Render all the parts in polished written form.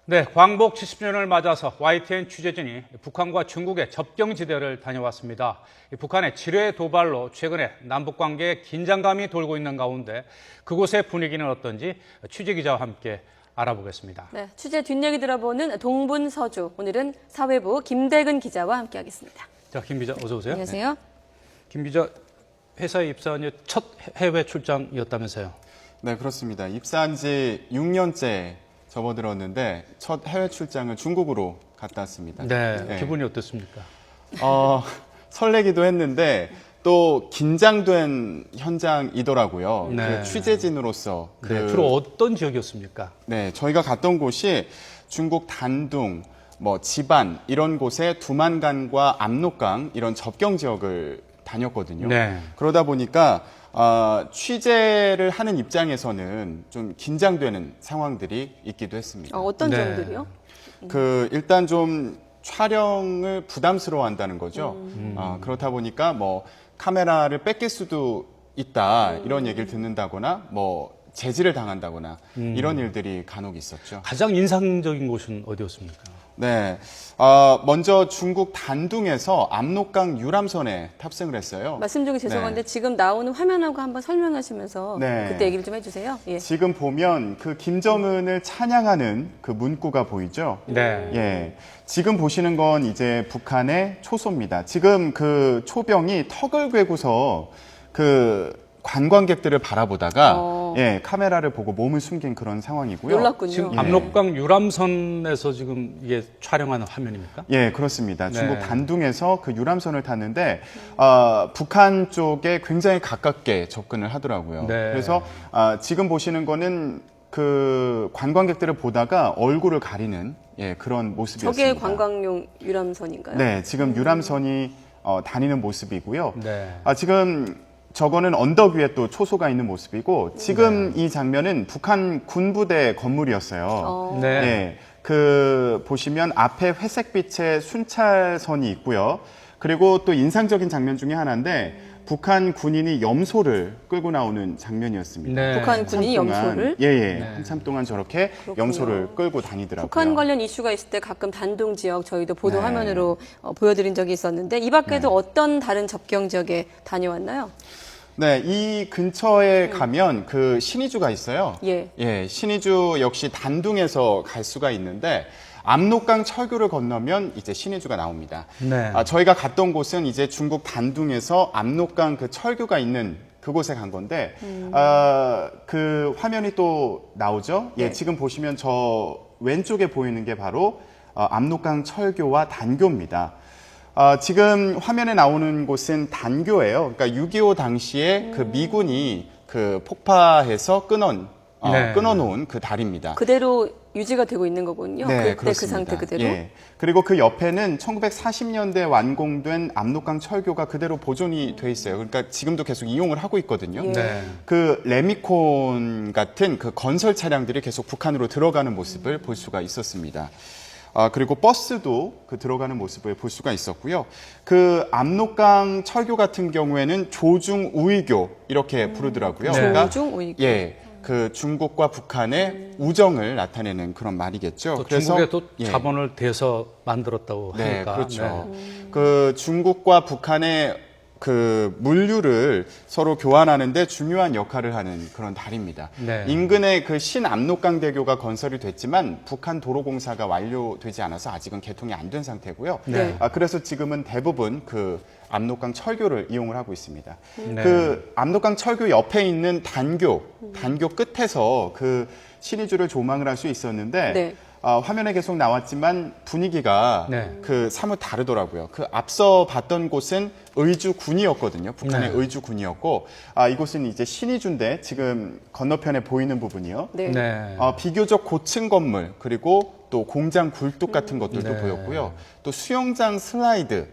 네, 광복 70년을 맞아서 YTN 취재진이 북한과 중국의 접경지대를 다녀왔습니다. 북한의 지뢰 도발로 최근에 남북 관계에 긴장감이 돌고 있는 가운데 그곳의 분위기는 어떤지 취재기자와 함께 알아보겠습니다. 네, 취재 뒷얘기 들어보는 동분서주. 오늘은 사회부 김대근 기자와 함께하겠습니다. 자, 김 기자 어서 오세요. 안녕하세요. 네. 김 기자, 회사에 입사한 첫 해외 출장이었다면서요? 네, 그렇습니다. 입사한 지 6년째 접어들었는데 첫 해외 출장을 중국으로 갔다 왔습니다. 네, 기분이 어떻습니까? 설레기도 했는데 또 긴장된 현장이더라고요. 네. 그 취재진으로서 네, 주로 어떤 지역이었습니까? 네, 저희가 갔던 곳이 중국 단둥, 지반 이런 곳에 두만강과 압록강 이런 접경 지역을 다녔거든요. 네. 그러다 보니까 취재를 하는 입장에서는 좀 긴장되는 상황들이 있기도 했습니다. 어떤 네. 점들이요? 일단 좀 촬영을 부담스러워한다는 거죠. 그렇다 보니까 카메라를 뺏길 수도 있다 이런 얘기를 듣는다거나 제지를 당한다거나 이런 일들이 간혹 있었죠. 가장 인상적인 곳은 어디였습니까? 네, 먼저 중국 단둥에서 압록강 유람선에 탑승을 했어요. 말씀 중에 죄송한데 지금 나오는 화면하고 한번 설명하시면서 네. 그때 얘기를 좀 해주세요. 예. 지금 보면 그 김정은을 찬양하는 그 문구가 보이죠? 네. 예. 지금 보시는 건 이제 북한의 초소입니다. 지금 그 초병이 턱을 괴고서 그 관광객들을 바라보다가 카메라를 보고 몸을 숨긴 그런 상황이고요. 놀랐군요. 지금 예. 압록강 유람선에서 지금 이게 촬영하는 화면입니까? 예, 그렇습니다. 네. 중국 단둥에서 그 유람선을 탔는데 북한 쪽에 굉장히 가깝게 접근을 하더라고요. 네. 그래서 지금 보시는 거는 그 관광객들을 보다가 얼굴을 가리는 그런 모습이었습니다. 저게 관광용 유람선인가요? 네, 지금 유람선이 다니는 모습이고요. 네. 지금 저거는 언덕 위에 또 초소가 있는 모습이고 지금 이 장면은 북한 군부대 건물이었어요. 네. 예, 보시면 앞에 회색빛의 순찰선이 있고요. 그리고 또 인상적인 장면 중에 하나인데 북한 군인이 염소를 끌고 나오는 장면이었습니다. 네. 북한 군인이 염소를? 한참 동안 저렇게 그렇군요. 염소를 끌고 다니더라고요. 북한 관련 이슈가 있을 때 가끔 단둥 지역 저희도 보도 네. 화면으로 보여드린 적이 있었는데 이 밖에도 어떤 다른 접경 지역에 다녀왔나요? 네, 이 근처에 가면 그 신의주가 있어요. 예. 신의주 역시 단둥에서 갈 수가 있는데 압록강 철교를 건너면 이제 신의주가 나옵니다. 네. 저희가 갔던 곳은 이제 중국 단둥에서 압록강 그 철교가 있는 그곳에 간 건데 그 화면이 또 나오죠. 네. 지금 보시면 저 왼쪽에 보이는 게 바로 압록강 철교와 단교입니다. 지금 화면에 나오는 곳은 단교예요. 그러니까 6.25 당시에 그 미군이 그 폭파해서 끊어놓은 그 다리입니다. 그대로 유지가 되고 있는 거군요. 네, 그때 그렇습니다. 그 상태 그대로. 예. 그리고 그 옆에는 1940년대 완공된 압록강 철교가 그대로 보존이 돼 있어요. 그러니까 지금도 계속 이용을 하고 있거든요. 예. 네. 그 레미콘 같은 그 건설 차량들이 계속 북한으로 들어가는 모습을 볼 수가 있었습니다. 그리고 버스도 그 들어가는 모습을 볼 수가 있었고요. 그 압록강 철교 같은 경우에는 조중우이교 이렇게 부르더라고요. 그러니까 조중우이교. 그 중국과 북한의 우정을 나타내는 그런 말이겠죠. 또 중국에 또 자본을 대서 만들었다고 네, 하니까. 그렇죠. 그 중국과 북한의 그 물류를 서로 교환하는데 중요한 역할을 하는 그런 다리입니다. 네. 인근에 그 신압록강 대교가 건설이 됐지만 북한 도로공사가 완료되지 않아서 아직은 개통이 안 된 상태고요. 네. 그래서 지금은 대부분 그 압록강 철교를 이용을 하고 있습니다. 네. 그 압록강 철교 옆에 있는 단교 끝에서 그 신의주를 조망을 할 수 있었는데 네. 화면에 계속 나왔지만 분위기가 네. 그 사뭇 다르더라고요. 그 앞서 봤던 곳은 의주군이었거든요. 북한의 네. 의주군이었고 이곳은 이제 신의주인데 지금 건너편에 보이는 부분이요. 네. 네. 비교적 고층 건물 그리고 또 공장 굴뚝 같은 것들도 네. 보였고요. 또 수영장 슬라이드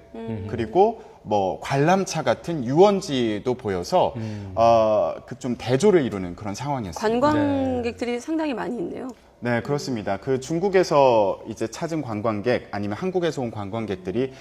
그리고 관람차 같은 유원지도 보여서 그 좀 대조를 이루는 그런 상황이었습니다. 관광객들이 상당히 많이 있네요. 네, 그렇습니다. 그 중국에서 이제 찾은 관광객 아니면 한국에서 온 관광객들이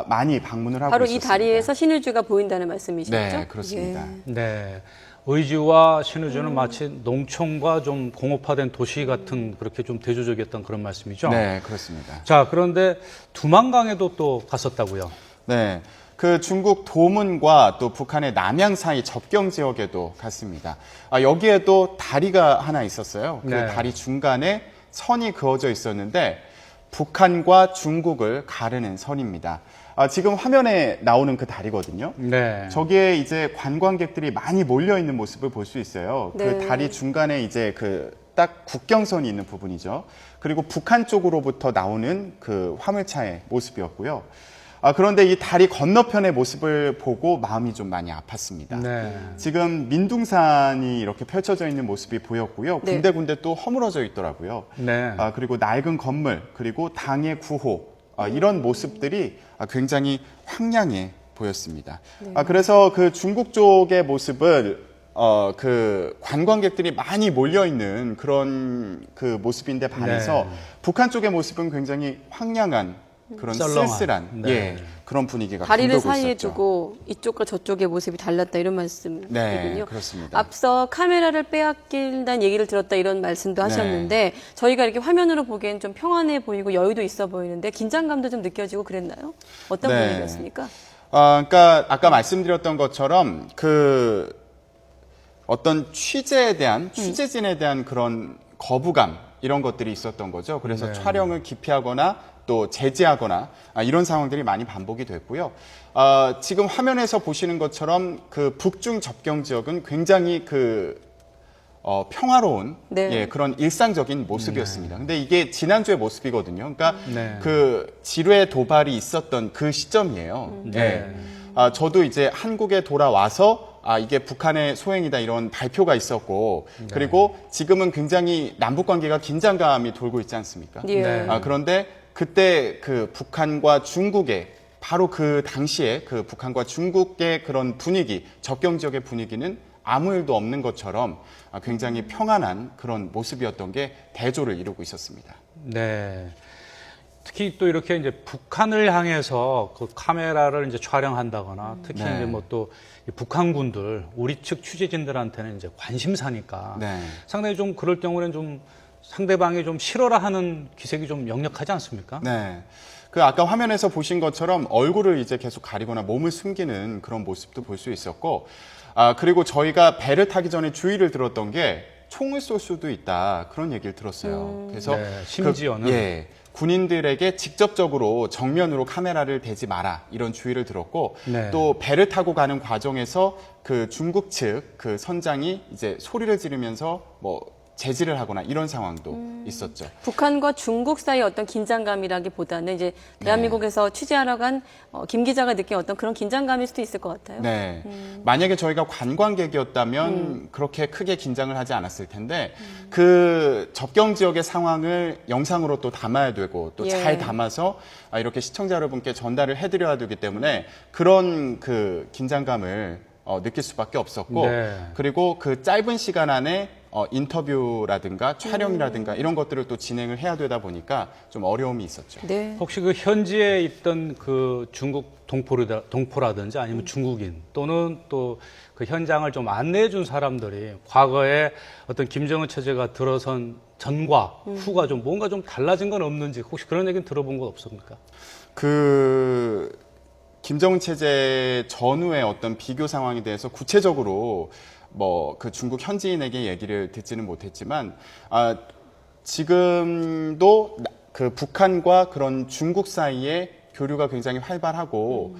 많이 방문을 하고 바로 있었습니다. 이 다리에서 신의주가 보인다는 말씀이시죠? 네, 그렇습니다. 네. 의지와 신의주는 마치 농촌과 좀 공업화된 도시 같은 그렇게 좀 대조적이었던 그런 말씀이죠. 네, 그렇습니다. 자, 그런데 두만강에도 또 갔었다고요. 네. 그 중국 도문과 또 북한의 남양 사이 접경 지역에도 갔습니다. 여기에도 다리가 하나 있었어요. 그 네. 다리 중간에 선이 그어져 있었는데 북한과 중국을 가르는 선입니다. 지금 화면에 나오는 그 다리거든요. 네. 저기에 이제 관광객들이 많이 몰려 있는 모습을 볼 수 있어요. 네. 그 다리 중간에 이제 그 딱 국경선이 있는 부분이죠. 그리고 북한 쪽으로부터 나오는 그 화물차의 모습이었고요. 그런데 이 다리 건너편의 모습을 보고 마음이 좀 많이 아팠습니다. 네. 지금 민둥산이 이렇게 펼쳐져 있는 모습이 보였고요. 네. 군데군데 또 허물어져 있더라고요. 네. 그리고 낡은 건물, 그리고 당의 구호, 이런 모습들이 굉장히 황량해 보였습니다. 그래서 그 중국 쪽의 모습을 그 관광객들이 많이 몰려 있는 그런 그 모습인데 반해서 네. 북한 쪽의 모습은 굉장히 황량한 그런 썰렁한. 쓸쓸한 네. 그런 분위기가 다리를 감돌고 사이에 있었죠. 두고 이쪽과 저쪽의 모습이 달랐다 이런 말씀이군요. 네, 그렇습니다. 앞서 카메라를 빼앗긴다는 얘기를 들었다 이런 말씀도 하셨는데 저희가 이렇게 화면으로 보기엔 좀 평안해 보이고 여유도 있어 보이는데 긴장감도 좀 느껴지고 그랬나요? 어떤 네. 분위기였습니까? 그러니까 아까 말씀드렸던 것처럼 그 어떤 취재진에 대한 그런 거부감 이런 것들이 있었던 거죠. 그래서 네. 촬영을 기피하거나 또 제지하거나 이런 상황들이 많이 반복이 됐고요. 지금 화면에서 보시는 것처럼 그 북중 접경 지역은 굉장히 그 평화로운 네. 그런 일상적인 모습이었습니다. 근데 이게 지난주의 모습이거든요. 그러니까 네. 그 지뢰 도발이 있었던 그 시점이에요. 네. 저도 이제 한국에 돌아와서 이게 북한의 소행이다 이런 발표가 있었고 그리고 지금은 굉장히 남북 관계가 긴장감이 돌고 있지 않습니까? 예. 네. 그런데 그때 그 북한과 중국의 바로 그 당시에 그 북한과 중국의 그런 분위기, 접경 지역의 분위기는 아무 일도 없는 것처럼 굉장히 평안한 그런 모습이었던 게 대조를 이루고 있었습니다. 네. 특히 또 이렇게 이제 북한을 향해서 그 카메라를 이제 촬영한다거나 특히 네. 이제 뭐 또 북한군들 우리 측 취재진들한테는 이제 관심사니까 네. 상당히 좀 그럴 경우에는 좀 상대방이 좀 싫어라 하는 기색이 좀 역력하지 않습니까? 네. 그 아까 화면에서 보신 것처럼 얼굴을 이제 계속 가리거나 몸을 숨기는 그런 모습도 볼 수 있었고, 그리고 저희가 배를 타기 전에 주의를 들었던 게 총을 쏠 수도 있다 그런 얘기를 들었어요. 그래서 네, 심지어는. 군인들에게 직접적으로 정면으로 카메라를 대지 마라 이런 주의를 들었고 네. 또 배를 타고 가는 과정에서 그 중국 측 그 선장이 이제 소리를 지르면서 뭐 제지를 하거나 이런 상황도 있었죠. 북한과 중국 사이의 어떤 긴장감이라기보다는 이제 대한민국에서 취재하러 간 김 기자가 느낀 어떤 그런 긴장감일 수도 있을 것 같아요. 네. 만약에 저희가 관광객이었다면 그렇게 크게 긴장을 하지 않았을 텐데 그 접경 지역의 상황을 영상으로 또 담아야 되고 또 잘 예. 담아서 이렇게 시청자 여러분께 전달을 해드려야 되기 때문에 그런 그 긴장감을 느낄 수밖에 없었고 네. 그리고 그 짧은 시간 안에 인터뷰라든가 촬영이라든가 이런 것들을 또 진행을 해야 되다 보니까 좀 어려움이 있었죠. 네. 혹시 그 현지에 있던 그 중국 동포라든지 아니면 중국인 또는 또 그 현장을 좀 안내해 준 사람들이 과거에 어떤 김정은 체제가 들어선 전과 후가 좀 뭔가 좀 달라진 건 없는지 혹시 그런 얘기는 들어본 것 없습니까? 그 김정은 체제 전후의 어떤 비교 상황에 대해서 구체적으로 뭐 그 중국 현지인에게 얘기를 듣지는 못했지만 지금도 그 북한과 그런 중국 사이에 교류가 굉장히 활발하고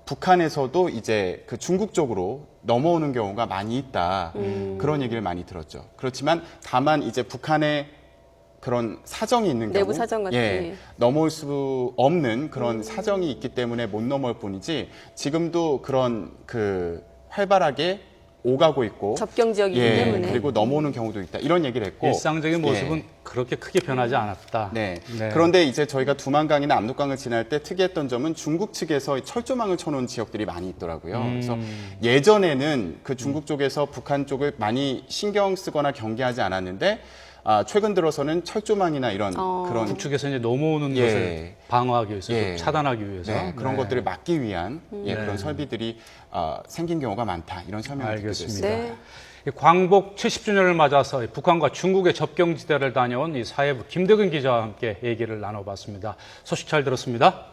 북한에서도 이제 그 중국 쪽으로 넘어오는 경우가 많이 있다 그런 얘기를 많이 들었죠. 그렇지만 다만 이제 북한의 그런 사정이 있는 내부 경우, 사정 같은 넘어올 수 없는 그런 사정이 있기 때문에 못 넘어올 뿐이지 지금도 그런 그 활발하게 오가고 있고 접경 지역이기 때문에. 그리고 넘어오는 경우도 있다 이런 얘기를 했고 일상적인 모습은 예. 그렇게 크게 변하지 않았다. 네. 네. 그런데 이제 저희가 두만강이나 압록강을 지날 때 특이했던 점은 중국 측에서 철조망을 쳐놓은 지역들이 많이 있더라고요. 그래서 예전에는 그 중국 쪽에서 북한 쪽을 많이 신경 쓰거나 경계하지 않았는데 최근 들어서는 철조망이나 이런 그런 북측에서 이제 넘어오는 예. 것을 방어하기 위해서, 예. 차단하기 위해서. 네, 그런 네. 것들을 막기 위한 네. 그런 설비들이 생긴 경우가 많다. 이런 설명을 듣게 알겠습니다. 됐습니다. 네. 이 광복 70주년을 맞아서 북한과 중국의 접경지대를 다녀온 이 사회부 김덕은 기자와 함께 얘기를 나눠봤습니다. 소식 잘 들었습니다.